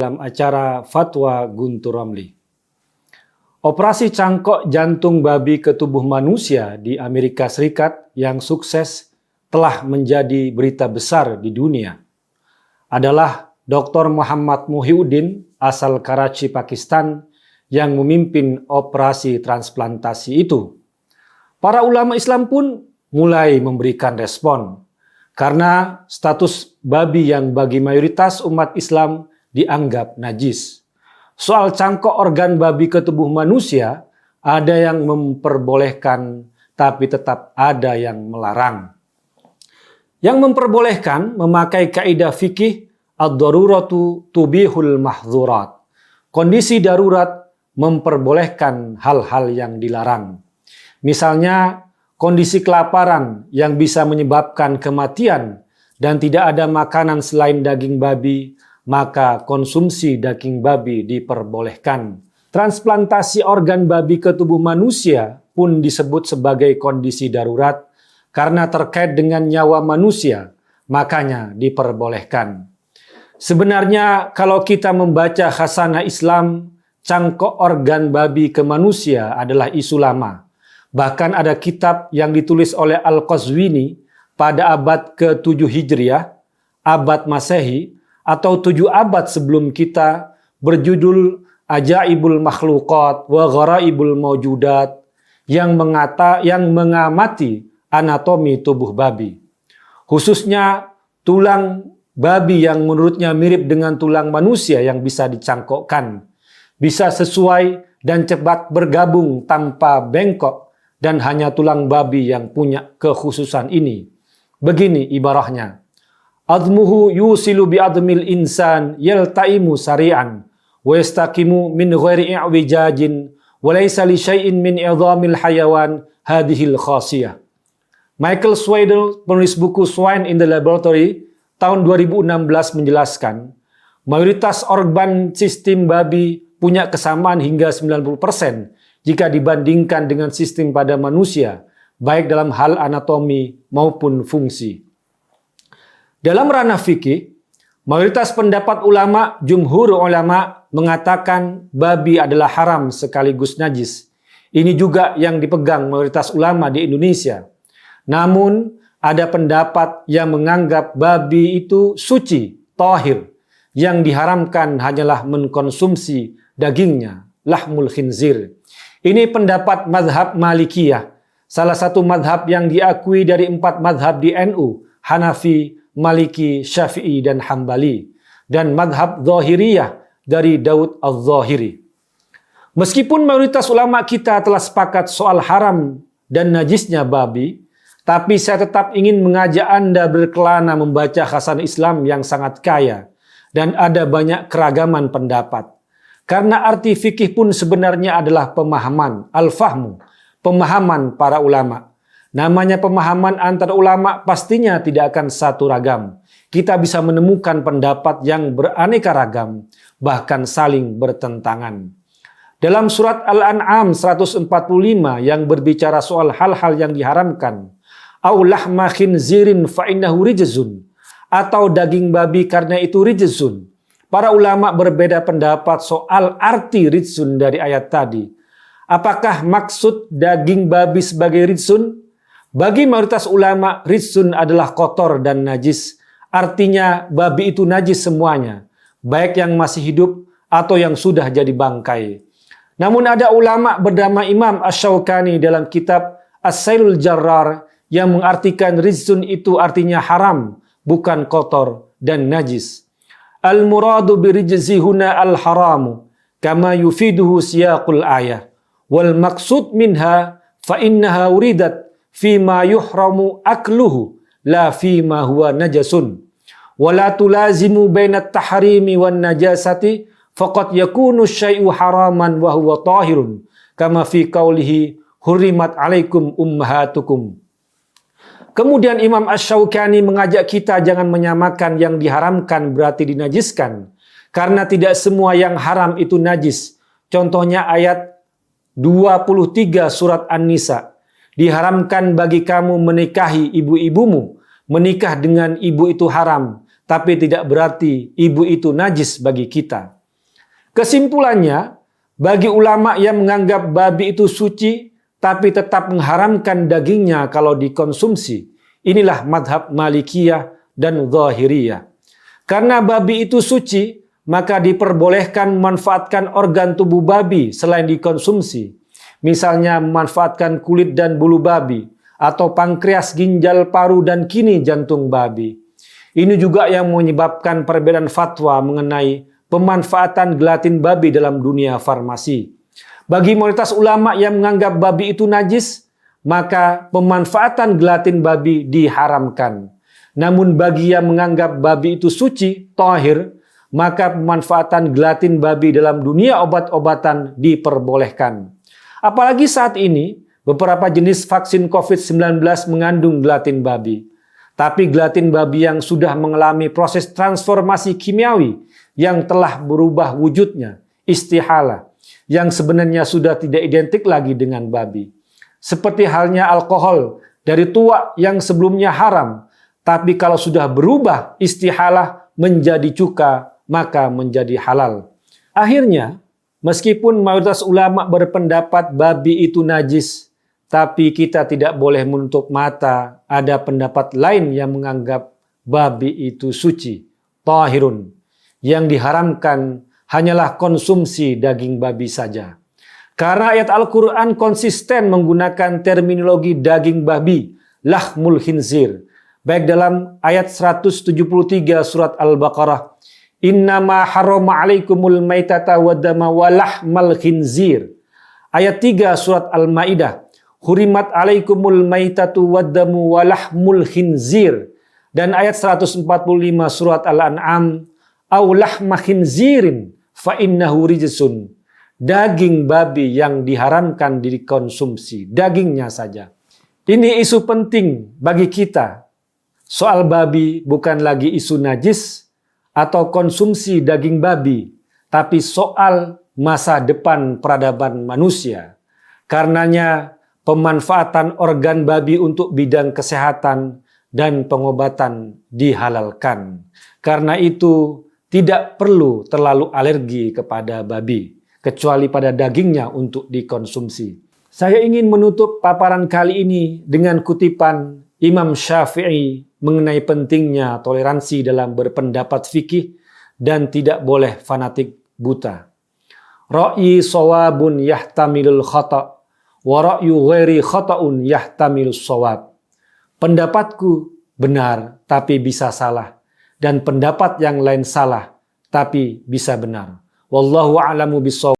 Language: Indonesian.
dalam acara Fatwa Guntur Ramli. Operasi cangkok jantung babi ke tubuh manusia di Amerika Serikat yang sukses telah menjadi berita besar di dunia. Adalah Dr. Muhammad Muhyiddin asal Karachi, Pakistan yang memimpin operasi transplantasi itu. Para ulama Islam pun mulai memberikan respon karena status babi yang bagi mayoritas umat Islam dianggap najis. Soal cangkok organ babi ke tubuh manusia, ada yang memperbolehkan tapi tetap ada yang melarang. Yang memperbolehkan memakai kaidah fikih ad-daruratu tubihul mahdzurat. Kondisi darurat memperbolehkan hal-hal yang dilarang. Misalnya kondisi kelaparan yang bisa menyebabkan kematian dan tidak ada makanan selain daging babi, maka konsumsi daging babi diperbolehkan. Transplantasi organ babi ke tubuh manusia pun disebut sebagai kondisi darurat karena terkait dengan nyawa manusia, makanya diperbolehkan. Sebenarnya kalau kita membaca khasanah Islam, cangkok organ babi ke manusia adalah isu lama. Bahkan ada kitab yang ditulis oleh Al-Qazwini pada abad ke-7 Hijriah, abad Masehi, atau 7 abad sebelum kita, berjudul Ajaibul Makhluqat wa Gharaibul Mawjudat, yang mengamati anatomi tubuh babi. Khususnya tulang babi yang menurutnya mirip dengan tulang manusia yang bisa dicangkokkan, bisa sesuai dan cepat bergabung tanpa bengkok, dan hanya tulang babi yang punya kekhususan ini. Begini ibarahnya. Admuhu yusilu bi admil insan yaltaimu sari'an wa yastaqimu min ghairi i'wijajin wa laysa li syai'in min idhamil hayawan hadhil khasiyah. Michael Swadel, penulis buku Swine in the Laboratory tahun 2016 menjelaskan, mayoritas organ sistem babi punya kesamaan hingga 90% jika dibandingkan dengan sistem pada manusia, baik dalam hal anatomi maupun fungsi. Dalam ranah fikih, mayoritas pendapat ulama, jumhur ulama mengatakan babi adalah haram sekaligus najis. Ini juga yang dipegang mayoritas ulama di Indonesia. Namun, ada pendapat yang menganggap babi itu suci, tahir. Yang diharamkan hanyalah mengkonsumsi dagingnya, lahmul khinzir. Ini pendapat madhab Malikiyah, salah satu madhab yang diakui dari 4 madhab di NU, Hanafi, Maliki, Syafi'i, dan Hambali, dan madhab Zahiriyah dari Daud al-Zahiri. Meskipun mayoritas ulama kita telah sepakat soal haram dan najisnya babi, tapi saya tetap ingin mengajak Anda berkelana membaca khasanah Islam yang sangat kaya, dan ada banyak keragaman pendapat. Karena arti fikih pun sebenarnya adalah pemahaman, al-fahmu, pemahaman para ulama. Namanya pemahaman antara ulama pastinya tidak akan satu ragam. Kita bisa menemukan pendapat yang beraneka ragam, bahkan saling bertentangan. Dalam surat Al-An'am 145 yang berbicara soal hal-hal yang diharamkan, au lahma khinzirin fa innahu rijzun, atau daging babi karena itu rijzun. Para ulama berbeda pendapat soal arti rijzun dari ayat tadi. Apakah maksud daging babi sebagai rijzun? Bagi mayoritas ulama, rijzun adalah kotor dan najis. Artinya babi itu najis semuanya, baik yang masih hidup atau yang sudah jadi bangkai. Namun ada ulama bernama Imam Asy-Syaukani dalam kitab As-Sailul Jarrar yang mengartikan rijzun itu artinya haram, bukan kotor dan najis. Al-muradu birijzi huna al-haramu kama yufiduhu siyaqul ayah. Wal maqsud minha fa innaha uridat fima yuhramu akluhu la fima huwa najasun. Wala tulazimu bainat tahrimi wan najasati faqad yakunu syai'u haraman wa huwa tahirun kama fi qaulihi hurrimat alaikum ummahatukum. Kemudian Imam Asy-Syaukani mengajak kita jangan menyamakan yang diharamkan berarti dinajiskan. Karena tidak semua yang haram itu najis. Contohnya ayat 23 surat An-Nisa. Diharamkan bagi kamu menikahi ibu-ibumu. Menikah dengan ibu itu haram. tapi tidak berarti ibu itu najis bagi kita. Kesimpulannya, bagi ulama yang menganggap babi itu suci, tapi tetap mengharamkan dagingnya kalau dikonsumsi, inilah madhab Malikiyah dan Zahiriyah. Karena babi itu suci, maka diperbolehkan memanfaatkan organ tubuh babi selain dikonsumsi. Misalnya memanfaatkan kulit dan bulu babi, atau pankreas, ginjal, paru, dan kini jantung babi. Ini juga yang menyebabkan perbedaan fatwa mengenai pemanfaatan gelatin babi dalam dunia farmasi. Bagi mayoritas ulama yang menganggap babi itu najis, maka pemanfaatan gelatin babi diharamkan. Namun bagi yang menganggap babi itu suci, tahir, maka pemanfaatan gelatin babi dalam dunia obat-obatan diperbolehkan. Apalagi saat ini, beberapa jenis vaksin COVID-19 mengandung gelatin babi. Tapi gelatin babi yang sudah mengalami proses transformasi kimiawi yang telah berubah wujudnya, istihala, yang sebenarnya sudah tidak identik lagi dengan babi. Seperti halnya alkohol dari tua yang sebelumnya haram, tapi kalau sudah berubah istihalah menjadi cuka, maka menjadi halal. Akhirnya, meskipun mayoritas ulama berpendapat babi itu najis, tapi kita tidak boleh menutup mata ada pendapat lain yang menganggap babi itu suci, tahirun. Yang diharamkan hanyalah konsumsi daging babi saja. Karena ayat Al-Quran konsisten menggunakan terminologi daging babi, lahmul khinzir. Baik dalam ayat 173 surat Al-Baqarah, innama harrama alaikumul maitata wa dama wa lahmal khinzir. Ayat 3 surat Al-Maidah, hurimat alaikumul maitatu waddamu walahmul khinzir. Dan ayat 145 surat Al-An'am, aw lahma khinzirin fa innahu rijsun. Daging babi yang diharamkan dikonsumsi, dagingnya saja. Ini isu penting bagi kita. Soal babi bukan lagi isu najis atau konsumsi daging babi, tapi soal masa depan peradaban manusia. Karenanya pemanfaatan organ babi untuk bidang kesehatan dan pengobatan dihalalkan. Karena itu tidak perlu terlalu alergi kepada babi, kecuali pada dagingnya untuk dikonsumsi. Saya ingin menutup paparan kali ini dengan kutipan Imam Syafi'i mengenai pentingnya toleransi dalam berpendapat fikih dan tidak boleh fanatik buta. Ra'yi shawabun yahtamilul khata' wa ra'yu ghairi khata'un yahtamilus shawab. Pendapatku benar tapi bisa salah, dan pendapat yang lain salah tapi bisa benar. Wallahu a'lamu bishawab.